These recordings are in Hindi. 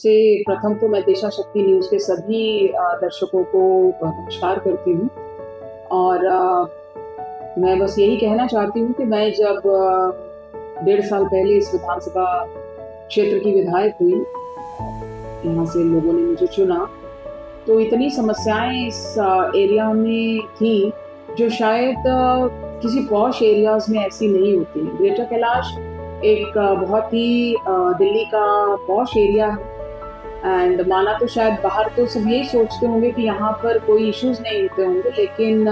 सबसे प्रथम तो मैं दिशा शक्ति न्यूज़ के सभी दर्शकों को नमस्कार करती हूँ और मैं बस यही कहना चाहती हूँ कि मैं जब 1.5 साल पहले इस विधानसभा क्षेत्र की विधायक हुई, यहाँ से लोगों ने मुझे चुना, तो इतनी समस्याएं इस एरिया में थी जो शायद किसी पॉश एरियाज़ में ऐसी नहीं होती हैं। ग्रेटर कैलाश एक बहुत ही दिल्ली का पॉश एरिया है एंड माना तो शायद बाहर तो सब यही सोचते होंगे कि यहाँ पर कोई इश्यूज नहीं होते होंगे, लेकिन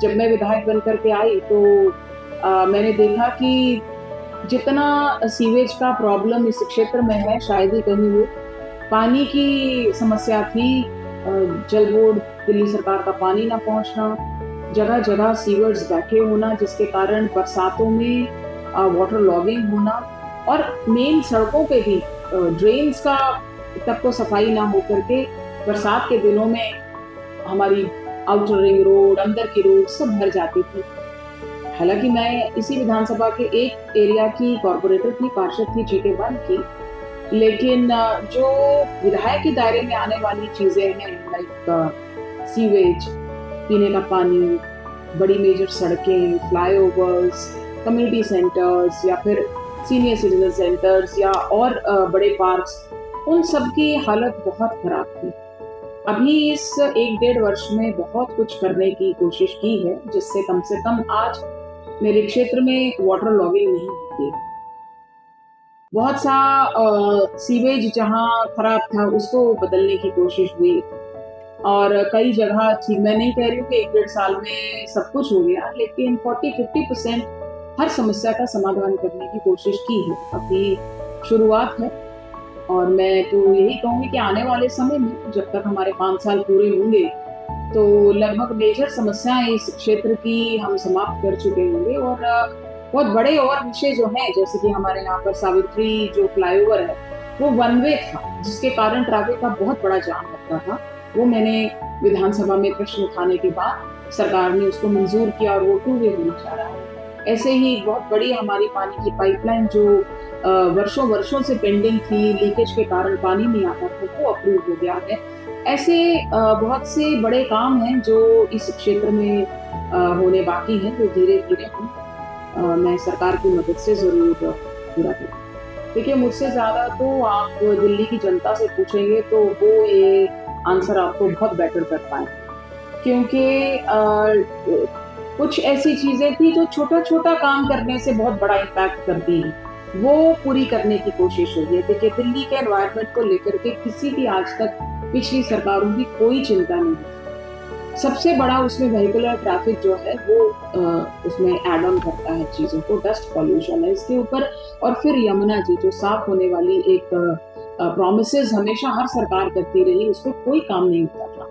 जब मैं विधायक बन करके आई तो मैंने देखा कि जितना सीवेज का प्रॉब्लम इस क्षेत्र में है शायद ही कहीं हो। पानी की समस्या थी, जल बोर्ड दिल्ली सरकार का पानी ना पहुँचना, जगह जगह सीवर्स बैठे होना जिसके कारण बरसातों में वाटर लॉगिंग होना और मेन सड़कों पे भी ड्रेन्स का तक तो सफाई ना हो करके बरसात के दिनों में हमारी आउटर रिंग रोड, अंदर की रोड सब भर जाती थी। हालांकि मैं इसी विधानसभा के एक एरिया की कॉर्पोरेटर थी, पार्षद थी GK1 की, लेकिन जो विधायक के दायरे में आने वाली चीजें हैं लाइक सीवेज, पीने का पानी, बड़ी मेजर सड़कें, फ्लाईओवर्स, कम्युनिटी सेंटर्स या फिर सीनियर सिटीजन सेंटर्स या और बड़े पार्क्स, उन सब की हालत बहुत खराब थी। अभी इस 1-1.5 वर्ष में बहुत कुछ करने की कोशिश की है जिससे कम से कम आज मेरे क्षेत्र में वाटर लॉगिंग नहीं होती। बहुत सा सीवेज जहाँ खराब था उसको बदलने की कोशिश हुई और कई जगह थी। मैं नहीं कह रही हूँ कि 1-1.5 साल में सब कुछ हो गया, लेकिन 40-50% हर समस्या का समाधान करने की कोशिश की है। अभी शुरुआत है और मैं तो यही कहूँगी कि आने वाले समय में जब तक हमारे 5 साल पूरे होंगे तो लगभग मेजर समस्याएं इस क्षेत्र की हम समाप्त कर चुके होंगे और बहुत बड़े और विषय जो हैं, जैसे कि हमारे यहाँ पर सावित्री जो फ्लाईओवर है वो वन वे था जिसके कारण ट्रैफिक का बहुत बड़ा जाम लगता था। वो मैंने विधानसभा में प्रश्न उठाने के बाद सरकार ने उसको मंजूर किया और वो 2 वे होने जा रहा है। ऐसे ही बहुत बड़ी हमारी पानी की पाइपलाइन जो वर्षों से पेंडिंग थी, लीकेज के कारण पानी नहीं आता था, वो अप्रूव हो गया है। ऐसे बहुत से बड़े काम हैं जो इस क्षेत्र में होने बाकी हैं, जो धीरे धीरे हम मैं सरकार की मदद से जरूर पूरा करूँ। देखिए, मुझसे ज़्यादा तो आप दिल्ली की जनता से पूछेंगे तो वो ये आंसर आपको बहुत बेटर कर पाए, क्योंकि कुछ ऐसी चीज़ें थी जो छोटा छोटा काम करने से बहुत बड़ा इम्पैक्ट करती हैं, वो पूरी करने की कोशिश हो रही है। देखिए, दिल्ली के एनवायरनमेंट को लेकर के किसी की आज तक पिछली सरकारों की कोई चिंता नहीं। सबसे बड़ा उसमें व्हीकुलर ट्रैफिक जो है वो उसमें एड ऑन करता है चीज़ों को, डस्ट पॉल्यूशन है इसके ऊपर, और फिर यमुना जी जो साफ होने वाली एक प्रॉमिसेस हमेशा हर सरकार करती रही, उस पर कोई काम नहीं होता था।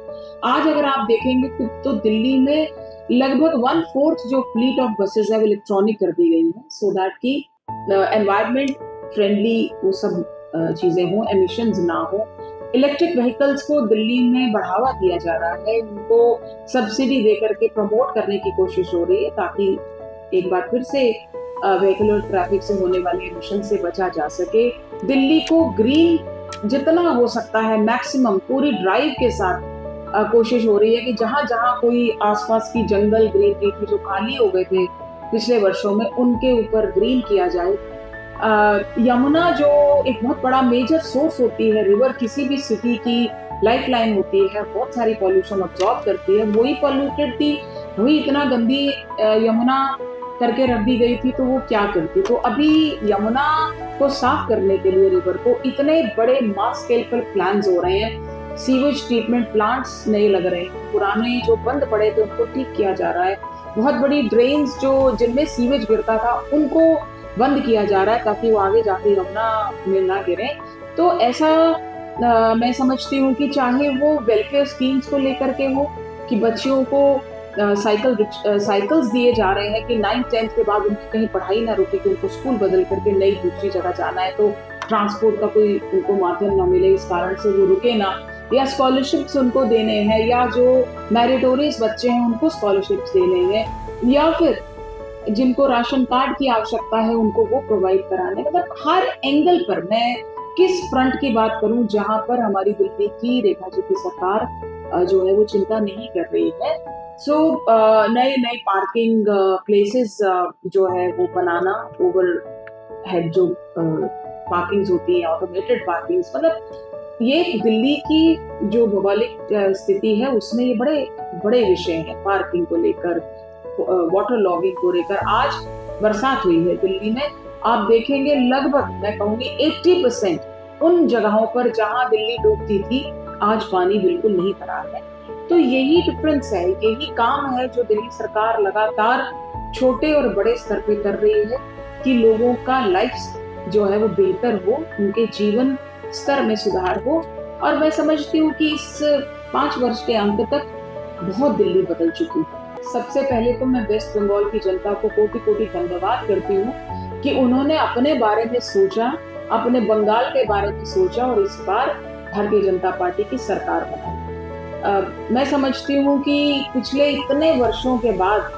आज अगर आप देखेंगे तो दिल्ली में लगभग 1/4 जो फ्लीट ऑफ बसेस है वो इलेक्ट्रॉनिक कर दी गई है, सो दैट की एनवायरनमेंट फ्रेंडली वो सब चीजें हों, एमिशंस ना हो। इलेक्ट्रिक व्हीकल्स को दिल्ली में बढ़ावा दिया जा रहा है, उनको सब्सिडी दे करके प्रमोट करने की कोशिश हो रही है ताकि एक बार फिर से व्हीकुलर ट्रैफिक से होने वाले एमिशन से बचा जा सके। दिल्ली को ग्रीन जितना हो सकता है मैक्सिमम पूरी ड्राइव के साथ कोशिश हो रही है कि जहाँ जहाँ कोई आसपास की जंगल ग्रीनरी थी जो खाली हो गए थे पिछले वर्षों में, उनके ऊपर ग्रीन किया जाए। यमुना जो एक बहुत बड़ा मेजर सोर्स होती है, रिवर किसी भी सिटी की लाइफलाइन होती है, बहुत सारी पॉल्यूशन अब्सॉर्ब करती है, वही पॉल्यूटेड थी, वही इतना गंदी यमुना करके रख दी गई थी, तो वो क्या करती। तो अभी यमुना को साफ करने के लिए रिवर को इतने बड़े मास स्केल पर प्लान्स हो रहे हैं। सीवेज ट्रीटमेंट प्लांट्स नए लग रहे हैं, पुराने जो बंद पड़े थे उनको ठीक किया जा रहा है, बहुत बड़ी ड्रेन्स जो जिनमें सीवेज गिरता था उनको बंद किया जा रहा है ताकि वो आगे जाके यमुना में ना गिरे। तो ऐसा मैं समझती हूँ कि चाहे वो वेलफेयर स्कीम्स को लेकर के हो कि बच्चियों को साइकिल्स दिए जा रहे हैं कि 9th-10th के बाद उनकी कहीं पढ़ाई ना रुके, कि उनको स्कूल बदल करके नई दूसरी जगह जाना है तो ट्रांसपोर्ट का कोई उनको माध्यम ना मिले, इस कारण से वो रुके ना, या स्कॉलरशिप्स उनको देने हैं, या जो मैरिटोरियस बच्चे हैं उनको स्कॉलरशिप्स देने हैं, या फिर जिनको राशन कार्ड की आवश्यकता है उनको वो प्रोवाइड कराने। मतलब हर एंगल पर मैं किस फ्रंट की बात करूं जहां पर हमारी दिल्ली की रेखा जी की सरकार जो है वो चिंता नहीं कर रही है। सो नए नए पार्किंग प्लेसेस जो है वो बनाना, ओवर हेड जो पार्किंग्स होती है, ऑटोमेटेड पार्किंग्स, मतलब ये दिल्ली की जो भौगोलिक स्थिति है उसमें ये बड़े बड़े विषय हैं। पार्किंग को लेकर, वाटर लॉगिंग को लेकर, आज बरसात हुई है दिल्ली में, आप देखेंगे लगभग मैं कहूंगी 80% उन जगहों पर जहां दिल्ली डूबती थी आज पानी बिल्कुल नहीं भरा है। तो यही डिफरेंस है, यही काम है जो दिल्ली सरकार लगातार छोटे और बड़े स्तर पे कर रही है कि लोगों का लाइफ जो है वो बेहतर हो, उनके जीवन स्तर में सुधार हो। और मैं समझती हूँ कि इस 5 वर्ष के अंत तक बहुत दिल्ली बदल चुकी है। सबसे पहले तो मैं वेस्ट बंगाल की जनता को कोटि कोटि धन्यवाद करती हूँ कि उन्होंने अपने बारे में सोचा, अपने बंगाल के बारे में सोचा और इस बार भारतीय जनता पार्टी की सरकार बनाई। मैं समझती हूँ कि पिछले इतने वर्षों के बाद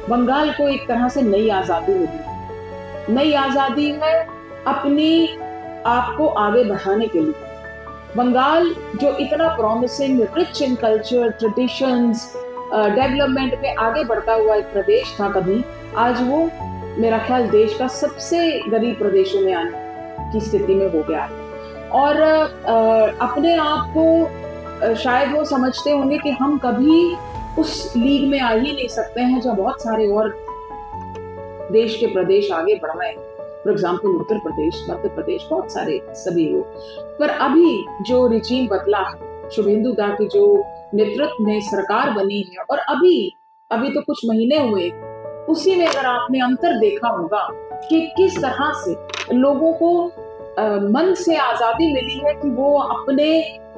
बंगाल को एक तरह से नई आजादी मिली। नई आजादी है अपनी आप को आगे बढ़ाने के लिए। बंगाल जो इतना promising, rich in culture, traditions, development में आगे बढ़ता हुआ एक प्रदेश था कभी, आज वो मेरा ख्याल देश का सबसे गरीब प्रदेशों में आने की स्थिति में हो गया है। और अपने आप को शायद वो समझते होंगे कि हम कभी उस लीग में आ ही नहीं सकते हैं जो बहुत सारे और देश के प्रदेश आगे बढ़ रहे हैं। फॉर एग्जाम्पल उत्तर प्रदेश, मध्य प्रदेश, बहुत सारे सभी हो। पर अभी जो रिजीम बदला है, शुभेंदु दा की जो नेतृत्व में सरकार बनी है और अभी तो कुछ महीने हुए, उसी में अगर आपने अंतर देखा होगा कि किस तरह से लोगों को मन से आजादी मिली है कि वो अपने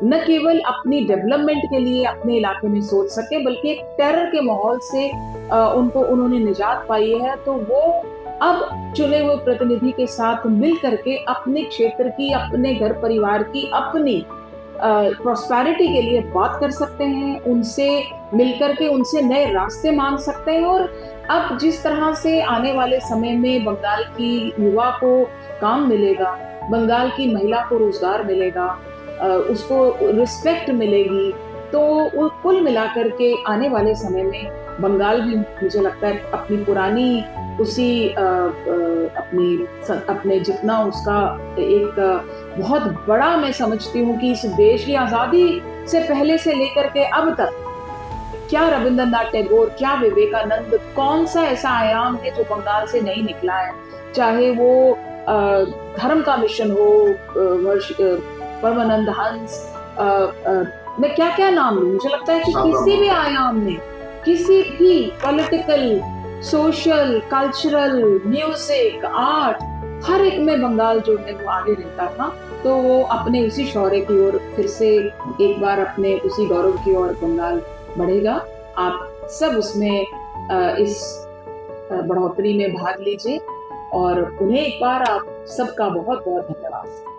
न केवल अपनी डेवलपमेंट के लिए अपने इलाके में सोच सके, बल्कि एक टेरर के माहौल से उन्होंने निजात पाई है। तो वो अब चुने हुए प्रतिनिधि के साथ मिल करके अपने क्षेत्र की, अपने घर परिवार की, अपनी प्रॉस्पेरिटी के लिए बात कर सकते हैं, उनसे मिलकर के उनसे नए रास्ते मांग सकते हैं। और अब जिस तरह से आने वाले समय में बंगाल की युवा को काम मिलेगा, बंगाल की महिला को रोजगार मिलेगा, उसको रिस्पेक्ट मिलेगी, तो कुल मिलाकर के आने वाले समय में बंगाल भी मुझे लगता है अपनी पुरानी उसी अपने जितना उसका एक बहुत बड़ा, मैं समझती हूँ कि इस देश की आजादी से पहले से लेकर के अब तक क्या रविंद्रनाथ टैगोर, क्या विवेकानंद, कौन सा ऐसा आयाम है जो बंगाल से नहीं निकला है। चाहे वो धर्म का मिशन हो, परमानंद हंस, मैं क्या क्या नाम लूं, मुझे लगता है कि किसी भी आयाम में, किसी भी political, social, cultural, music, art, हर एक में बंगाल जो है वो आगे रहता था। तो वो अपने उसी शौर्य की ओर फिर से एक बार अपने उसी गौरव की ओर बंगाल बढ़ेगा। आप सब उसमें इस बढ़ोतरी में भाग लीजिए और उन्हें एक बार आप सबका बहुत बहुत धन्यवाद।